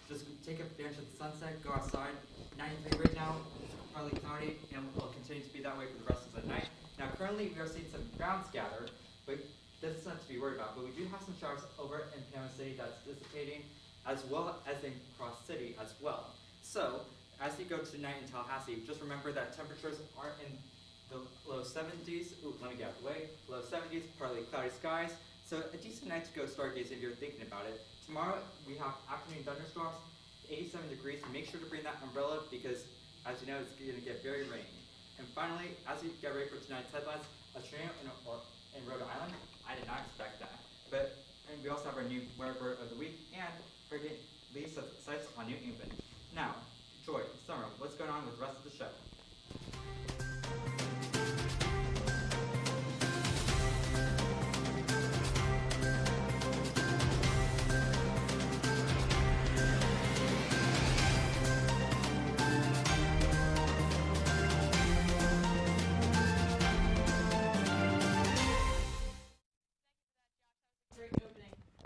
just take advantage of the sunset, go outside. 93 right now, it's partly cloudy, and will continue to be that way for the rest of the night. Now, currently, we are seeing some ground scatter, but this is not to be worried about. But we do have some showers over in Panama City that's dissipating, as well as in Cross City as well. So, as you go tonight in Tallahassee, just remember that temperatures are in the low 70s. Ooh, let me get out of the way. Low 70s, partly cloudy skies. So a decent night to go stargaze if you're thinking about it. Tomorrow we have afternoon thunderstorms, 87 degrees. So make sure to bring that umbrella because, as you know, it's going to get very rainy. And finally, as you get ready for tonight's headlines, a tornado in Rhode Island. I did not expect that. And we also have our new weather bird of the week and friggin' leaves of sites on New England. Now, Joy, Summer, what's going on with the rest of the show?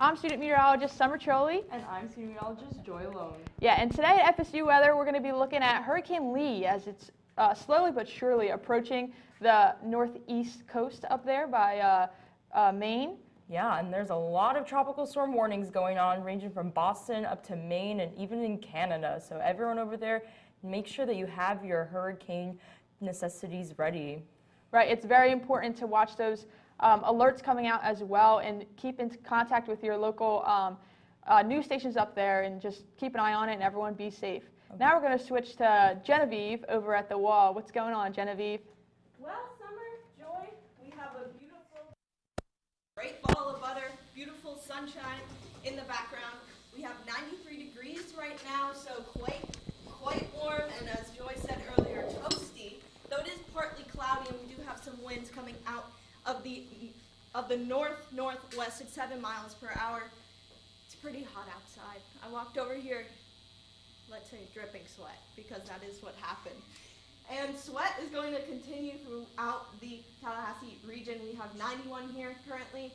I'm student meteorologist Summer Troley. And I'm student meteorologist Joy Lone. Yeah, and today at FSU Weather, we're going to be looking at Hurricane Lee as it's slowly but surely approaching the northeast coast up there by Maine. Yeah, and there's a lot of tropical storm warnings going on, ranging from Boston up to Maine and even in Canada. So everyone over there, make sure that you have your hurricane necessities ready. Right, it's very important to watch those alerts coming out as well and keep in contact with your local news stations up there and just keep an eye on it and everyone be safe. Okay. Now we're going to switch to Genevieve over at the wall. What's going on, Genevieve? Well, Summer, Joy, we have a beautiful, great ball of butter, beautiful sunshine in the background. We have 93 degrees right now, so quite warm, and as Joy said earlier, toasty. Though it is partly cloudy and we do have some winds coming out of the northwest at 7 miles per hour. It's pretty hot outside. I walked over here, let's say dripping sweat, because that is what happened. And sweat is going to continue throughout the Tallahassee region. We have 91 here currently.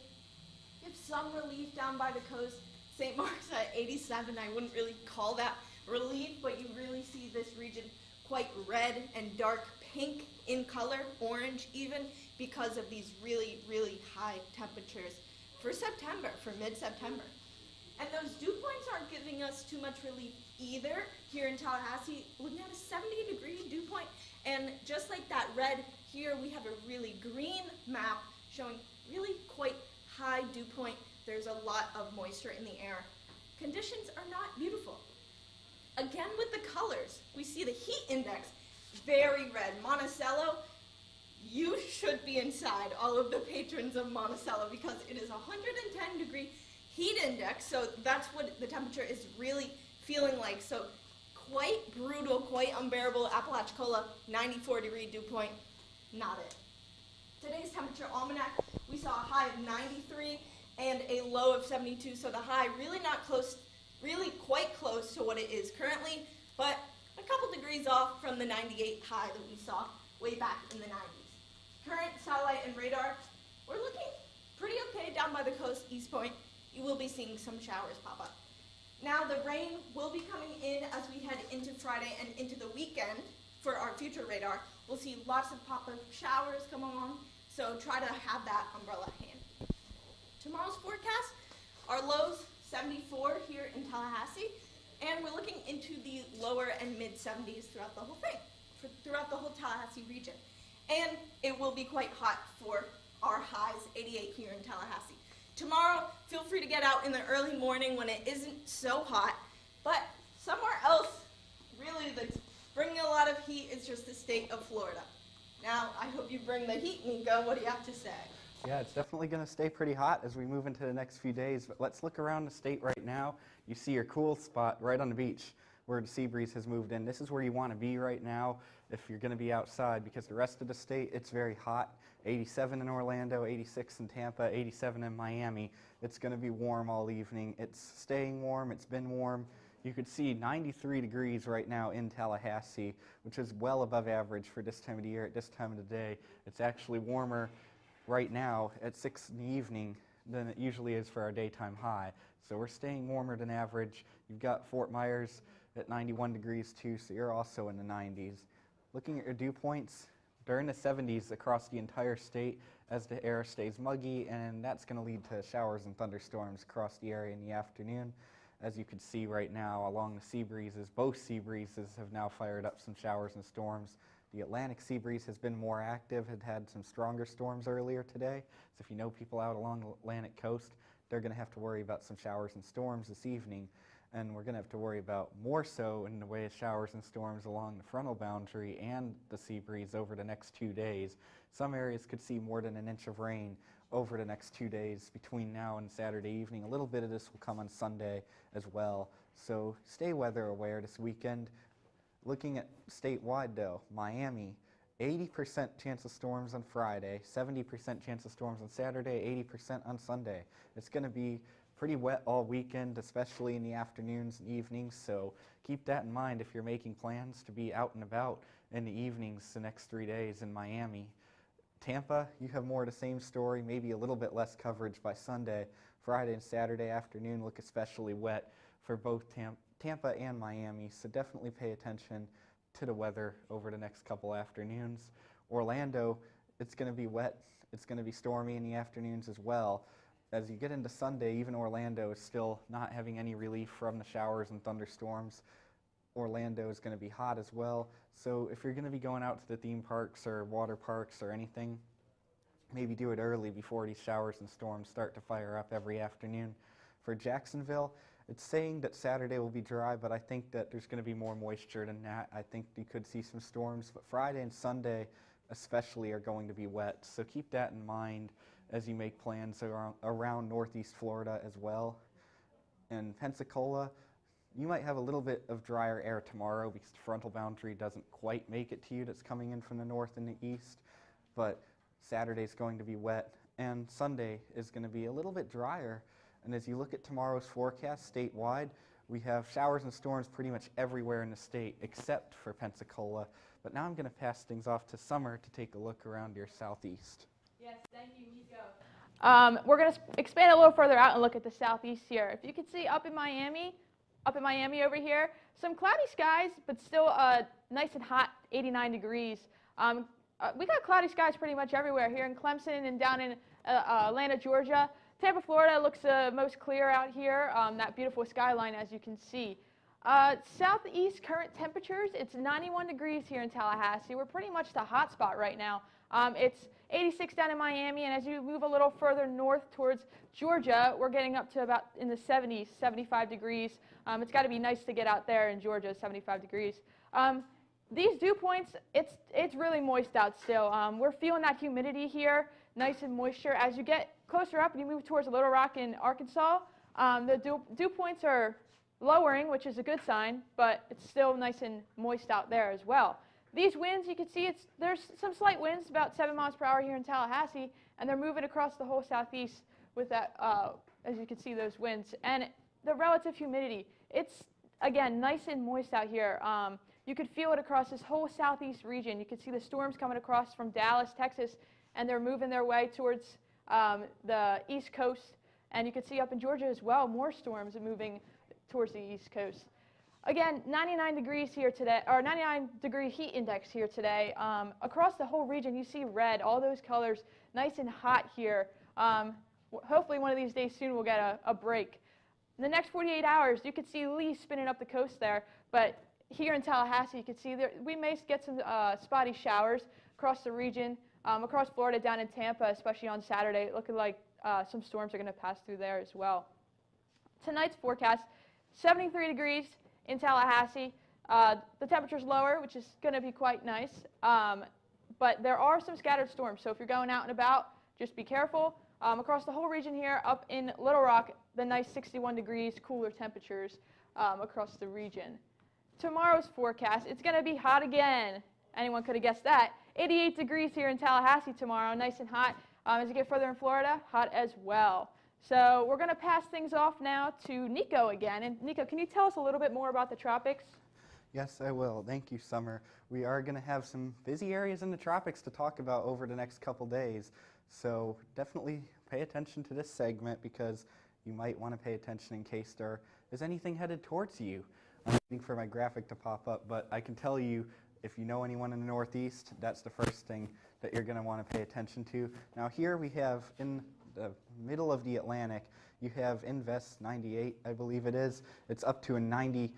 We have some relief down by the coast. St. Mark's at 87. I wouldn't really call that relief, but you really see this region quite red and dark pink in color, orange even, because of these really, really high temperatures for September, for mid-September. And those dew points aren't giving us too much relief either here in Tallahassee. Looking at a 70-degree dew point, and just like that red here, we have a really green map showing really quite high dew point. There's a lot of moisture in the air. Conditions are not beautiful. Again with the colors, we see the heat index, very red. Monticello, you should be inside, all of the patrons of Monticello, because it is 110-degree heat index, so that's what the temperature is really feeling like. So quite brutal, quite unbearable. Apalachicola, 94-degree dew point, not it. Today's temperature almanac, we saw a high of 93 and a low of 72, so the high really not close, really quite close to what it is currently, but a couple degrees off from the 98 high that we saw way back in the 90s. Current satellite and radar, we're looking pretty okay down by the coast, East Point. You will be seeing some showers pop up. Now the rain will be coming in as we head into Friday and into the weekend for our future radar. We'll see lots of pop-up showers come along, so try to have that umbrella handy. Tomorrow's forecast, our lows 74 here in Tallahassee, and we're looking into the lower and mid-70s throughout the whole thing, throughout the whole Tallahassee region. And it will be quite hot for our highs, 88 here in Tallahassee. Tomorrow, feel free to get out in the early morning when it isn't so hot, but somewhere else, really that's bringing a lot of heat is just the state of Florida. Now, I hope you bring the heat, Nico. What do you have to say? Yeah, it's definitely going to stay pretty hot as we move into the next few days, but let's look around the state right now. You see your cool spot right on the beach where the sea breeze has moved in. This is where you want to be right now if you're going to be outside, because the rest of the state, it's very hot. 87 in Orlando, 86 in Tampa, 87 in Miami. It's going to be warm all evening. It's staying warm. It's been warm. You could see 93 degrees right now in Tallahassee, which is well above average for this time of the year at this time of the day. It's actually warmer right now at 6 in the evening than it usually is for our daytime high. So we're staying warmer than average. You've got Fort Myers at 91 degrees too, so you're also in the 90s. Looking at your dew points, they're in the 70s across the entire state as the air stays muggy, and that's going to lead to showers and thunderstorms across the area in the afternoon. As you can see right now along the sea breezes, both sea breezes have now fired up some showers and storms. The Atlantic sea breeze has been more active, had some stronger storms earlier today. So if you know people out along the Atlantic coast, they're going to have to worry about some showers and storms this evening. And we're going to have to worry about more so in the way of showers and storms along the frontal boundary and the sea breeze over the next 2 days. Some areas could see more than an inch of rain over the next 2 days between now and Saturday evening. A little bit of this will come on Sunday as well. So stay weather aware this weekend. Looking at statewide though, Miami, 80% chance of storms on Friday, 70% chance of storms on Saturday, 80% on Sunday. It's going to be pretty wet all weekend, especially in the afternoons and evenings, so keep that in mind if you're making plans to be out and about in the evenings the next 3 days in Miami. Tampa, you have more of the same story, maybe a little bit less coverage by Sunday. Friday and Saturday afternoon look especially wet for both Tampa and Miami, so definitely pay attention to the weather over the next couple afternoons. Orlando, it's going to be wet, it's going to be stormy in the afternoons as well. As you get into Sunday, even Orlando is still not having any relief from the showers and thunderstorms. Orlando is going to be hot as well. So if you're going to be going out to the theme parks or water parks or anything, maybe do it early before these showers and storms start to fire up every afternoon. For Jacksonville, it's saying that Saturday will be dry, but I think that there's going to be more moisture than that. I think you could see some storms, but Friday and Sunday especially are going to be wet. So keep that in mind as you make plans around Northeast Florida as well. And Pensacola, you might have a little bit of drier air tomorrow because the frontal boundary doesn't quite make it to you that's coming in from the north and the east, but Saturday's going to be wet, and Sunday is going to be a little bit drier. And as you look at tomorrow's forecast statewide, we have showers and storms pretty much everywhere in the state except for Pensacola. But now I'm going to pass things off to Summer to take a look around your southeast. Yes, thank you, Nico. We're going to expand a little further out and look at the southeast here. If you can see up in Miami over here, some cloudy skies, but still nice and hot, 89 degrees. We got cloudy skies pretty much everywhere here in Clemson and down in Atlanta, Georgia. Tampa, Florida looks most clear out here, that beautiful skyline as you can see. Southeast current temperatures, it's 91 degrees here in Tallahassee. We're pretty much the hot spot right now. It's 86 down in Miami, and as you move a little further north towards Georgia, we're getting up to about in the 70s, 75 degrees. It's got to be nice to get out there in Georgia, 75 degrees. These dew points, it's really moist out still. We're feeling that humidity here, nice and moisture. As you get closer up and you move towards Little Rock in Arkansas, the dew points are lowering, which is a good sign, but it's still nice and moist out there as well. These winds, you can see there's some slight winds, about 7 miles per hour here in Tallahassee, and they're moving across the whole southeast with that, as you can see, those winds. And the relative humidity, it's, again, nice and moist out here. You could feel it across this whole southeast region. You could see the storms coming across from Dallas, Texas, and they're moving their way towards the east coast. And you can see up in Georgia as well, more storms are moving towards the east coast. Again, 99 degrees here today, or 99 degree heat index here today. Across the whole region, you see red, all those colors, nice and hot here. Hopefully one of these days soon we'll get a break. In the next 48 hours, you could see Lee spinning up the coast there, but here in Tallahassee, you can see we may get some spotty showers across the region, across Florida, down in Tampa, especially on Saturday, looking like some storms are going to pass through there as well. Tonight's forecast, 73 degrees in Tallahassee. The temperature's lower, which is going to be quite nice, but there are some scattered storms, so if you're going out and about, just be careful. Across the whole region here, up in Little Rock, the nice 61 degrees, cooler temperatures across the region. Tomorrow's forecast, it's going to be hot again. Anyone could have guessed that. 88 degrees here in Tallahassee tomorrow, nice and hot. As you get further in Florida, hot as well. So we're going to pass things off now to Nico again. And Nico, can you tell us a little bit more about the tropics? Yes, I will. Thank you, Summer. We are going to have some busy areas in the tropics to talk about over the next couple days. So definitely pay attention to this segment because you might want to pay attention in case there is anything headed towards you. I'm waiting for my graphic to pop up, but I can tell you, if you know anyone in the Northeast, that's the first thing that you're going to want to pay attention to. Now here we have, in the middle of the Atlantic, you have Invest 98, I believe it is. It's up to a 90%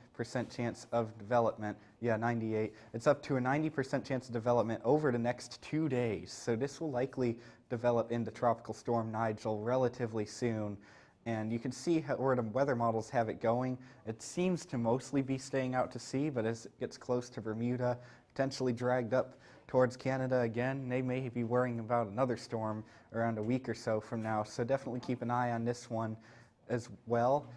chance of development. Yeah, 98. It's up to a 90% chance of development over the next 2 days. So this will likely develop into Tropical Storm Nigel relatively soon. And you can see where the weather models have it going. It seems to mostly be staying out to sea, but as it gets close to Bermuda, potentially dragged up towards Canada again, they may be worrying about another storm around a week or so from now. So definitely keep an eye on this one as well.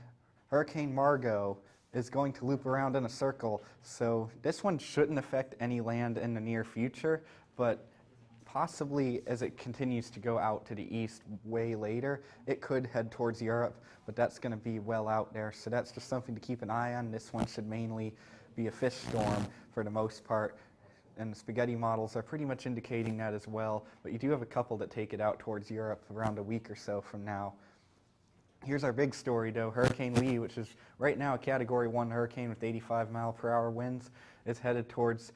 Hurricane Margot is going to loop around in a circle, so this one shouldn't affect any land in the near future, but possibly as it continues to go out to the east way later, it could head towards Europe, but that's going to be well out there. So that's just something to keep an eye on. This one should mainly be a fish storm for the most part, and the spaghetti models are pretty much indicating that as well, but you do have a couple that take it out towards Europe around a week or so from now. Here's our big story though. Hurricane Lee, which is right now a Category 1 hurricane with 85-mile-per-hour winds, is headed towards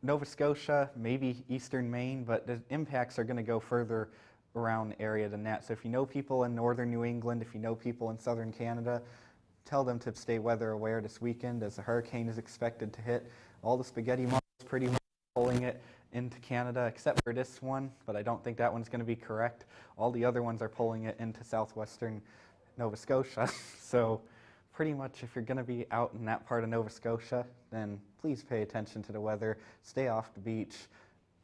Nova Scotia, maybe eastern Maine, but the impacts are going to go further around the area than that. So if you know people in northern New England, if you know people in southern Canada, tell them to stay weather aware this weekend as the hurricane is expected to hit. All the spaghetti models pretty much pulling it into Canada except for this one, but I don't think that one's going to be correct. All the other ones are pulling it into southwestern Nova Scotia. So pretty much if you're going to be out in that part of Nova Scotia, then please pay attention to the weather, stay off the beach,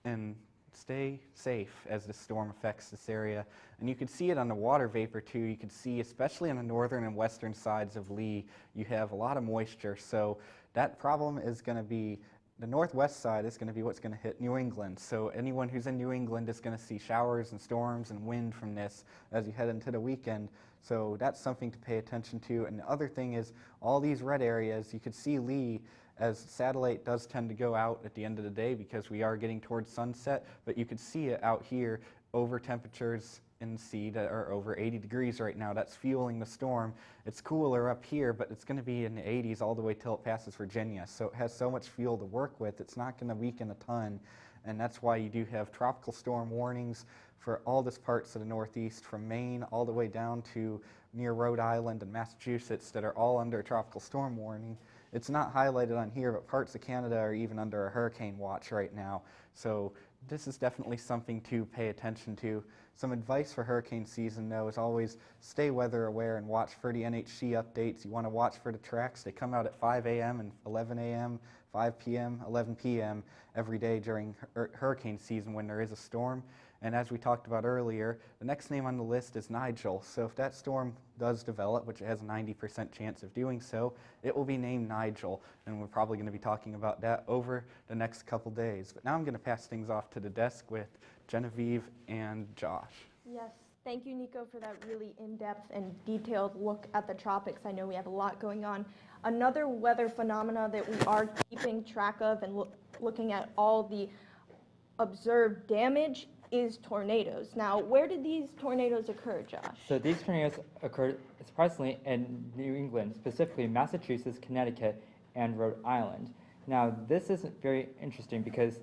and stay safe as the storm affects this area. And you can see it on the water vapor too. You can see, especially on the northern and western sides of Lee, you have a lot of moisture. So that problem is going to be, the northwest side is going to be what's going to hit New England. So anyone who's in New England is going to see showers and storms and wind from this as you head into the weekend. So that's something to pay attention to. And the other thing is all these red areas, you could see Lee as satellite does tend to go out at the end of the day because we are getting towards sunset, but you could see it out here over temperatures in the sea that are over 80 degrees right now. That's fueling the storm. It's cooler up here, but it's going to be in the 80s all the way till it passes Virginia. So it has so much fuel to work with, it's not going to weaken a ton. And that's why you do have tropical storm warnings for all this parts of the Northeast, from Maine all the way down to near Rhode Island and Massachusetts, that are all under a tropical storm warning. It's not highlighted on here, but parts of Canada are even under a hurricane watch right now. So this is definitely something to pay attention to. Some advice for hurricane season, though, is always stay weather aware and watch for the NHC updates. You want to watch for the tracks. They come out at 5 a.m. and 11 a.m., 5 p.m., 11 p.m. every day during hurricane season when there is a storm. And as we talked about earlier, the next name on the list is Nigel. So if that storm does develop, which it has a 90% chance of doing so, it will be named Nigel. And we're probably going to be talking about that over the next couple days. But now I'm going to pass things off to the desk with Genevieve and Josh. Yes, thank you, Nico, for that really in-depth and detailed look at the tropics. I know we have a lot going on. Another weather phenomena that we are keeping track of and looking at all the observed damage is tornadoes. Now, where did these tornadoes occur, Josh? So these tornadoes occurred surprisingly in New England, specifically Massachusetts, Connecticut, and Rhode Island. Now, this is very interesting because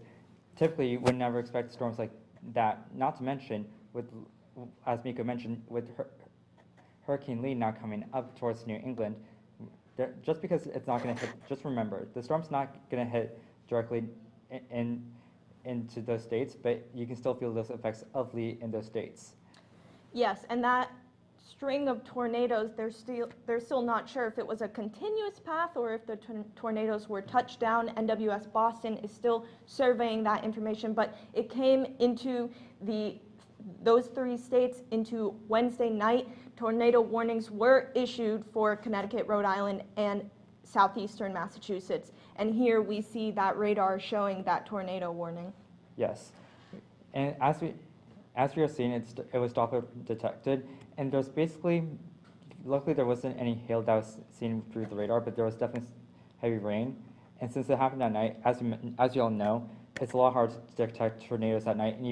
typically you would never expect storms like that, not to mention, with, as Miko mentioned, with Hurricane Lee now coming up towards New England, just because it's not going to hit, just remember, the storm's not going to hit directly into those states, but you can still feel those effects of Lee in those states. Yes, and that string of tornadoes, they're still not sure if it was a continuous path or if the tornadoes were touched down. NWS Boston is still surveying that information, but it came into those three states into Wednesday night. Tornado warnings were issued for Connecticut, Rhode Island, and southeastern Massachusetts. And here we see that radar showing that tornado warning. Yes, and as we are seeing, it was Doppler detected, and there's basically, luckily there wasn't any hail that was seen through the radar, but there was definitely heavy rain. And since it happened at night, as you all know, it's a lot harder to detect tornadoes at night and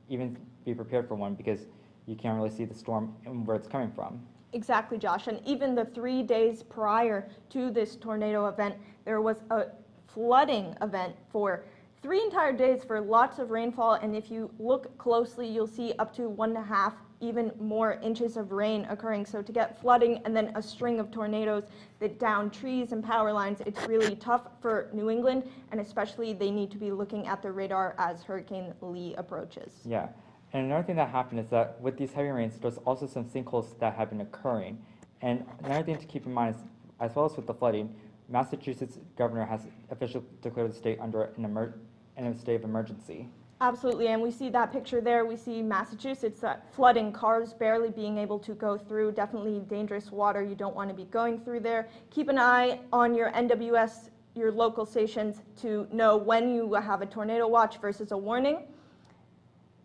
even be prepared for one, because you can't really see the storm and where it's coming from. Exactly, Josh. And even the 3 days prior to this tornado event, there was a flooding event for 3 entire days for lots of rainfall. And if you look closely, you'll see up to 1.5, even more inches of rain occurring. So to get flooding and then a string of tornadoes that down trees and power lines, it's really tough for New England. And especially they need to be looking at the radar as Hurricane Lee approaches. Yeah. And another thing that happened is that with these heavy rains, there's also some sinkholes that have been occurring. And another thing to keep in mind is, as well as with the flooding, Massachusetts governor has officially declared the state under in a state of emergency. Absolutely, and we see that picture there. We see Massachusetts flooding, cars barely being able to go through. Definitely dangerous water. You don't want to be going through there. Keep an eye on your NWS, your local stations, to know when you have a tornado watch versus a warning.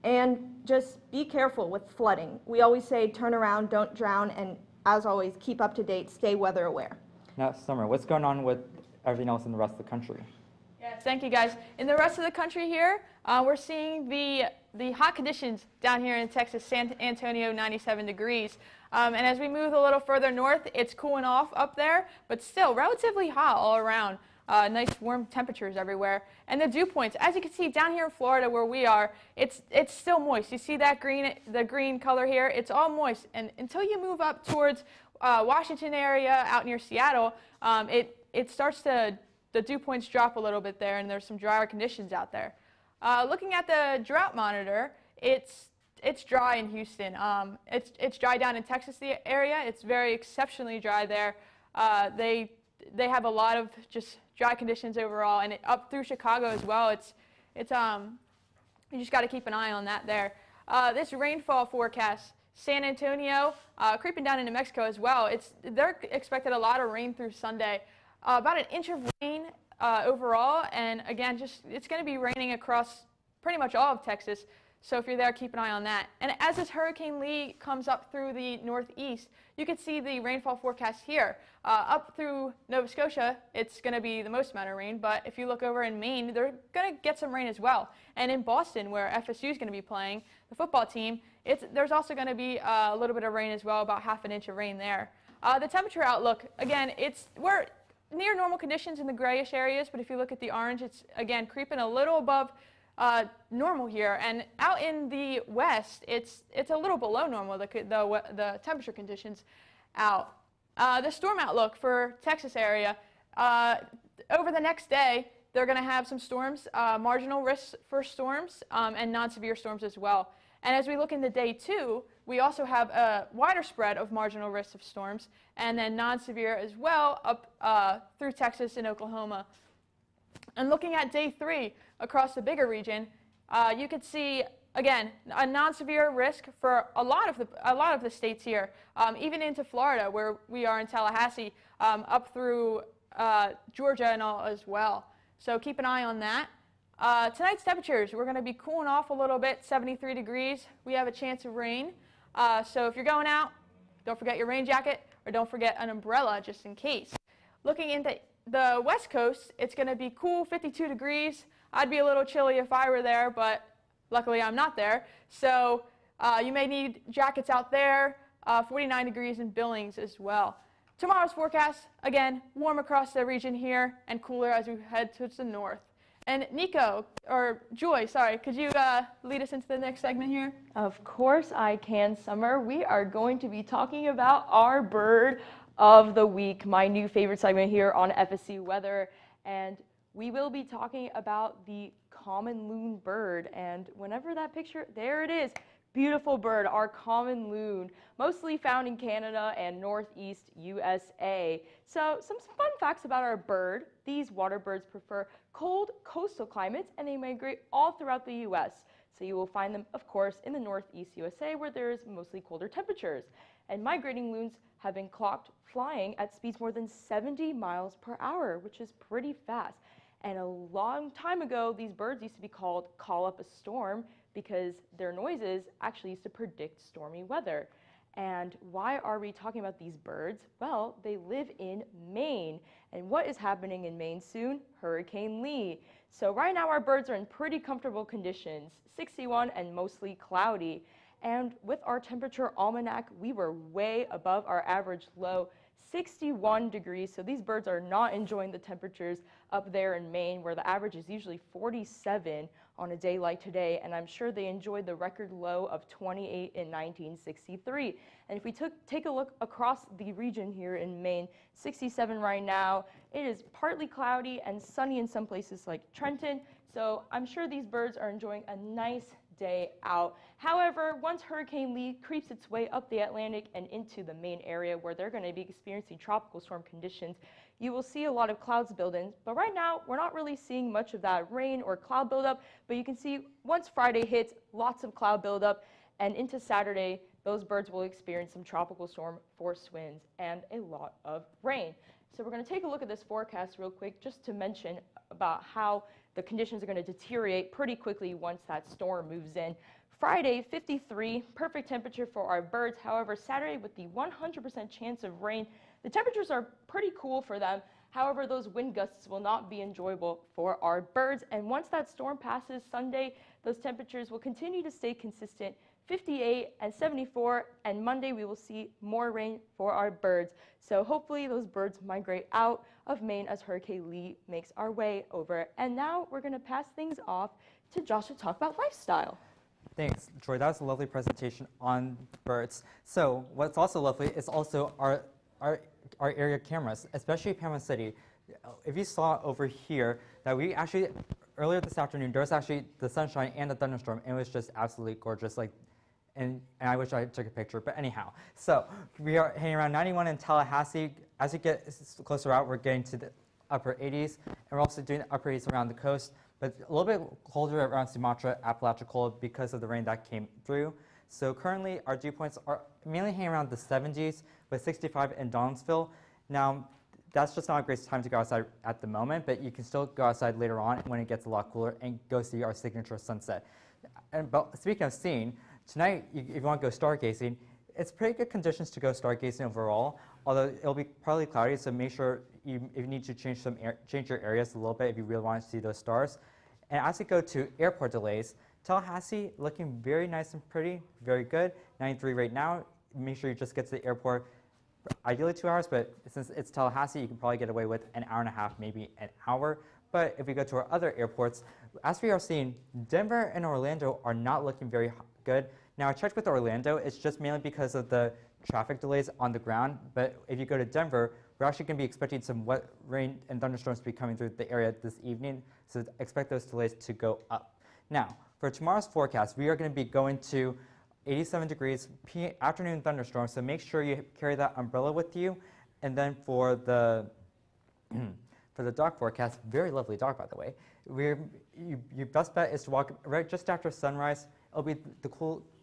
And just be careful with flooding. We always say turn around, don't drown, and as always, keep up to date, stay weather aware. Now, Summer, what's going on with everything else in the rest of the country? Yes, thank you guys. In the rest of the country here, we're seeing the hot conditions down here in Texas, San Antonio, 97 degrees. And as we move a little further north, it's cooling off up there, but still relatively hot all around. Nice warm temperatures everywhere. And the dew points, as you can see down here in Florida where we are, it's still moist. You see that the green color here? It's all moist. And until you move up towards Washington area, out near Seattle, it starts to, the dew points drop a little bit there, and there's some drier conditions out there. Looking at the drought monitor, it's dry in Houston. It's dry down in Texas area. It's very exceptionally dry there. They have a lot of just dry conditions overall, and up through Chicago as well. You just got to keep an eye on that there. This rainfall forecast, San Antonio, creeping down into Mexico as well. They're expected a lot of rain through Sunday, about an inch of rain overall, and again, it's going to be raining across pretty much all of Texas. So if you're there, keep an eye on that. And as this Hurricane Lee comes up through the northeast, you can see the rainfall forecast here. Up through Nova Scotia, it's going to be the most amount of rain, but if you look over in Maine, they're going to get some rain as well. And in Boston, where FSU is going to be playing, the football team, there's also going to be a little bit of rain as well, about ½ an inch of rain there. The temperature outlook, again, we're near normal conditions in the grayish areas, but if you look at the orange, it's, again, creeping a little above normal here, and out in the west, it's a little below normal, the temperature conditions out. The storm outlook for Texas area, over the next day, they're going to have some storms, marginal risks for storms, and non-severe storms as well. And as we look into day 2, we also have a wider spread of marginal risks of storms, and then non-severe as well up through Texas and Oklahoma. And looking at day 3 across the bigger region, you could see, again, a non-severe risk for a lot of the states here, even into Florida, where we are in Tallahassee, up through Georgia and all as well. So keep an eye on that. Tonight's temperatures, we're going to be cooling off a little bit, 73 degrees. We have a chance of rain. So if you're going out, don't forget your rain jacket, or don't forget an umbrella just in case. Looking into the West Coast, it's going to be cool, 52 degrees. I'd be a little chilly if I were there, but luckily I'm not there. So you may need jackets out there, 49 degrees in Billings as well. Tomorrow's forecast, again, warm across the region here and cooler as we head towards the north. And Nico, or Joy, sorry, could you lead us into the next segment here? Of course I can, Summer. We are going to be talking about our bird of the week, my new favorite segment here on FSU Weather. And we will be talking about the common loon bird. And whenever that picture, there it is. Beautiful bird, our common loon, mostly found in Canada and northeast USA. So some fun facts about our bird. These water birds prefer cold coastal climates, and they migrate all throughout the US. So you will find them, of course, in the northeast USA, where there is mostly colder temperatures. And migrating loons have been clocked flying at speeds more than 70 miles per hour, which is pretty fast. And a long time ago, these birds used to be called call up a storm, because their noises actually used to predict stormy weather. And why are we talking about these birds? Well, they live in Maine. And what is happening in Maine soon? Hurricane Lee. So right now our birds are in pretty comfortable conditions, 61 and mostly cloudy. And with our temperature almanac, we were way above our average low, 61 degrees. So these birds are not enjoying the temperatures up there in Maine, where the average is usually 47 on a day like today. And I'm sure they enjoyed the record low of 28 in 1963. And if we take a look across the region here in Maine, 67 right now. It is partly cloudy and sunny in some places like Trenton. So I'm sure these birds are enjoying a nice day out. However, once Hurricane Lee creeps its way up the Atlantic and into the Maine area where they're going to be experiencing tropical storm conditions, you will see a lot of clouds build in. But right now, we're not really seeing much of that rain or cloud buildup. But you can see once Friday hits, lots of cloud buildup. And into Saturday, those birds will experience some tropical storm force winds and a lot of rain. So we're going to take a look at this forecast real quick just to mention about how the conditions are going to deteriorate pretty quickly once that storm moves in. Friday, 53, perfect temperature for our birds. However, Saturday with the 100% chance of rain, the temperatures are pretty cool for them. However, those wind gusts will not be enjoyable for our birds. And once that storm passes Sunday, those temperatures will continue to stay consistent, 58 and 74, and Monday we will see more rain for our birds. So hopefully those birds migrate out of Maine as Hurricane Lee makes our way over. And now we're going to pass things off to Josh to talk about lifestyle. Thanks, Troy. That was a lovely presentation on birds. So what's also lovely is also our area cameras, especially Panama City. If you saw over here that we actually, earlier this afternoon, there was actually the sunshine and the thunderstorm, and it was just absolutely gorgeous. And I wish I took a picture, but anyhow. So we are hanging around 91 in Tallahassee. As we get closer out, we're getting to the upper 80s, and we're also doing the upper 80s around the coast, but a little bit colder around Sumatra, Apalachicola because of the rain that came through. So currently, our dew points are mainly hanging around the 70s, with 65 in Donaldsonville. Now, that's just not a great time to go outside at the moment, but you can still go outside later on when it gets a lot cooler and go see our signature sunset. But speaking of seeing, tonight, if you want to go stargazing, it's pretty good conditions to go stargazing overall, although it'll be partly cloudy, so make sure if you need to change your areas a little bit if you really want to see those stars. And as we go to airport delays, Tallahassee looking very nice and pretty, very good. 93 right now. Make sure you just get to the airport, ideally 2 hours, but since it's Tallahassee, you can probably get away with an hour and a half, maybe an hour. But if we go to our other airports, as we are seeing, Denver and Orlando are not looking very good. Now, I checked with Orlando. It's just mainly because of the traffic delays on the ground. But if you go to Denver, we're actually going to be expecting some wet rain and thunderstorms to be coming through the area this evening. So expect those delays to go up. Now, for tomorrow's forecast, we are going to be going to 87 degrees, afternoon thunderstorms. So make sure you carry that umbrella with you. And then for the for the dark forecast, very lovely dark, by the way. Your best bet is to walk right just after sunrise. It'll be the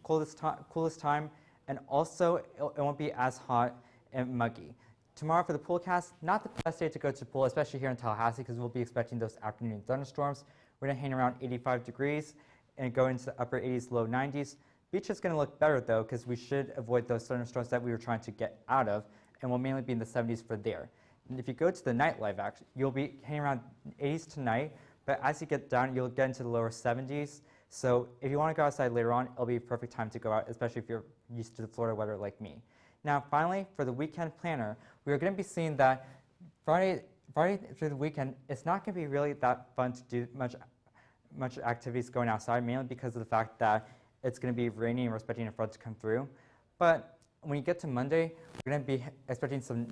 coolest time, and also it won't be as hot and muggy. Tomorrow for the poolcast, not the best day to go to the pool, especially here in Tallahassee, because we'll be expecting those afternoon thunderstorms. We're going to hang around 85 degrees and go into the upper 80s, low 90s. Beach is going to look better, though, because we should avoid those thunderstorms that we were trying to get out of, and we'll mainly be in the 70s for there. And if you go to the nightlife, actually, you'll be hanging around 80s tonight, but as you get down, you'll get into the lower 70s. So if you want to go outside later on, it'll be a perfect time to go out, especially if you're used to the Florida weather like me. Now, finally, for the weekend planner, we are going to be seeing that Friday through the weekend, it's not going to be really that fun to do much activities going outside, mainly because of the fact that it's going to be rainy and we're expecting a front to come through. But when you get to Monday, we're going to be expecting some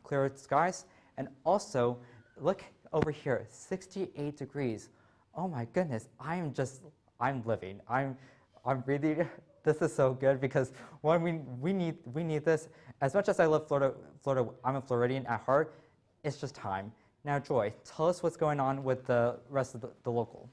clearer skies. And also, look over here, 68 degrees. Oh my goodness, I'm living. I'm breathing. This is so good because we need this. As much as I love Florida, I'm a Floridian at heart. It's just time. Now, Joy, tell us what's going on with the rest of the local.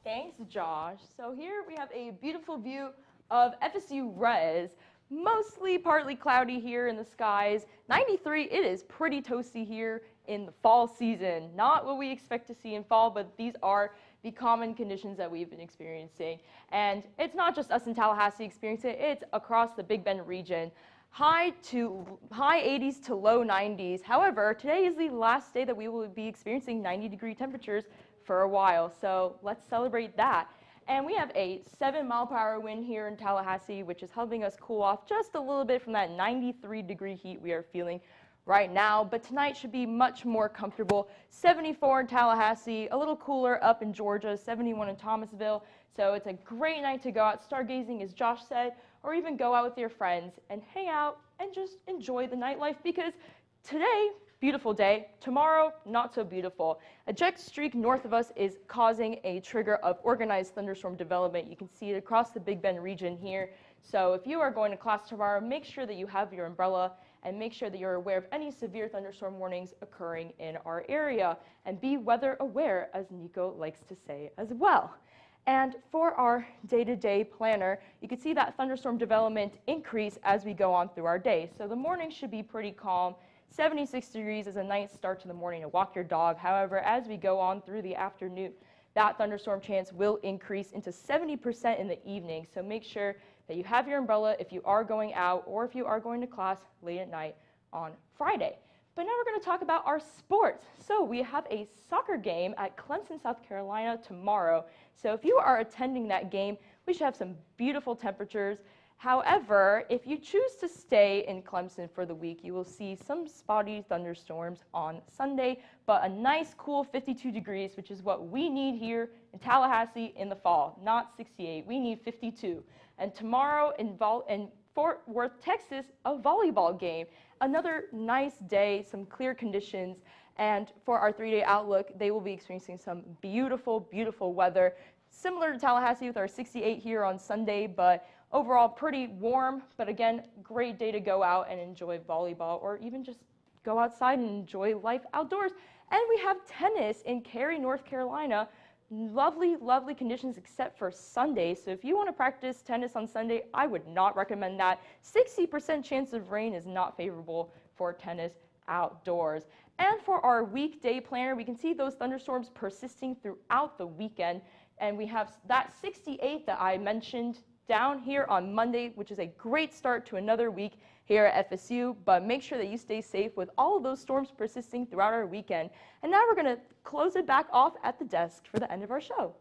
Thanks, Josh. So here we have a beautiful view of FSU Res. Mostly partly cloudy here in the skies. 93, it is pretty toasty here in the fall season. Not what we expect to see in fall, but these are the common conditions that we've been experiencing. And it's not just us in Tallahassee experiencing it, it's across the Big Bend region. High 80s to low 90s. However, today is the last day that we will be experiencing 90-degree temperatures for a while, so let's celebrate that. And we have a 7-mile-per-hour wind here in Tallahassee, which is helping us cool off just a little bit from that 93-degree heat we are feeling right now. But tonight should be much more comfortable. 74 in Tallahassee, a little cooler up in Georgia, 71 in Thomasville. So it's a great night to go out stargazing, as Josh said, or even go out with your friends and hang out and just enjoy the nightlife, because today, beautiful day. Tomorrow, not so beautiful. A jet streak north of us is causing a trigger of organized thunderstorm development. You can see it across the Big Bend region here. So if you are going to class tomorrow, make sure that you have your umbrella and make sure that you're aware of any severe thunderstorm warnings occurring in our area. And be weather aware, as Nico likes to say as well. And for our day-to-day planner, you can see that thunderstorm development increase as we go on through our day. So the morning should be pretty calm. 76 degrees is a nice start to the morning to walk your dog. However, as we go on through the afternoon, that thunderstorm chance will increase into 70% in the evening. So make sure that you have your umbrella if you are going out or if you are going to class late at night on Friday. But now we're going to talk about our sports. So we have a soccer game at Clemson, South Carolina tomorrow. So if you are attending that game, we should have some beautiful temperatures. However, if you choose to stay in Clemson for the week, you will see some spotty thunderstorms on Sunday, but a nice cool 52 degrees, which is what we need here in Tallahassee in the fall. Not 68, we need 52. And tomorrow in Fort Worth, Texas, a volleyball game. Another nice day, some clear conditions. And for our 3-day outlook, they will be experiencing some beautiful, beautiful weather. Similar to Tallahassee with our 68 here on Sunday, but overall pretty warm. But again, great day to go out and enjoy volleyball, or even just go outside and enjoy life outdoors. And we have tennis in Cary, North Carolina. Lovely, lovely conditions except for Sunday. So if you want to practice tennis on Sunday, I would not recommend that. 60% chance of rain is not favorable for tennis outdoors. And for our weekday planner, we can see those thunderstorms persisting throughout the weekend. And we have that 68 that I mentioned down here on Monday, which is a great start to another week here at FSU, but make sure that you stay safe with all of those storms persisting throughout our weekend. And now we're going to close it back off at the desk for the end of our show.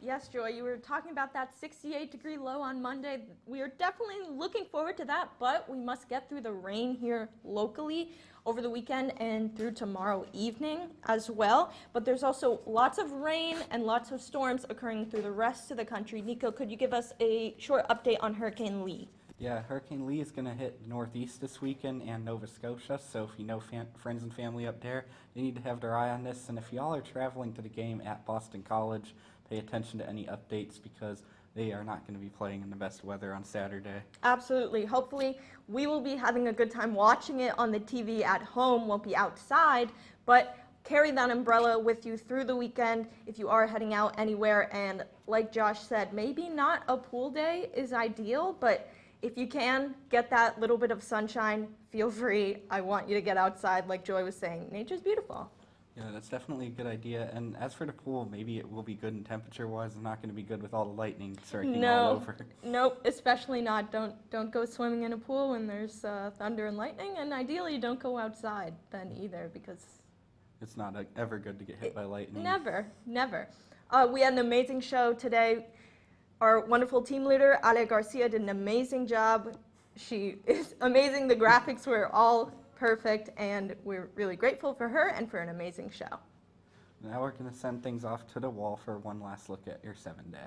Yes, Joy, you were talking about that 68-degree low on Monday. We are definitely looking forward to that, but we must get through the rain here locally over the weekend and through tomorrow evening as well. But there's also lots of rain and lots of storms occurring through the rest of the country. Nico, could you give us a short update on Hurricane Lee? Yeah, Hurricane Lee is going to hit Northeast this weekend and Nova Scotia, so if you know friends and family up there, they need to have their eye on this. And if y'all are traveling to the game at Boston College, pay attention to any updates because they are not going to be playing in the best weather on Saturday. Absolutely. Hopefully, we will be having a good time watching it on the TV at home, won't be outside, but carry that umbrella with you through the weekend if you are heading out anywhere. And like Josh said, maybe not a pool day is ideal, but if you can get that little bit of sunshine, feel free. I want you to get outside, like Joy was saying. Nature's beautiful. Yeah, that's definitely a good idea. And as for the pool, maybe it will be good in temperature-wise. It's not going to be good with all the lightning striking all over. Nope, especially not. Don't go swimming in a pool when there's thunder and lightning, and ideally don't go outside then either, because it's not ever good to get hit by lightning. Never, never. We had an amazing show today. Our wonderful team leader, Ale Garcia, did an amazing job. She is amazing. The graphics were all perfect, and we're really grateful for her and for an amazing show. Now we're going to send things off to the wall for one last look at your 7-day.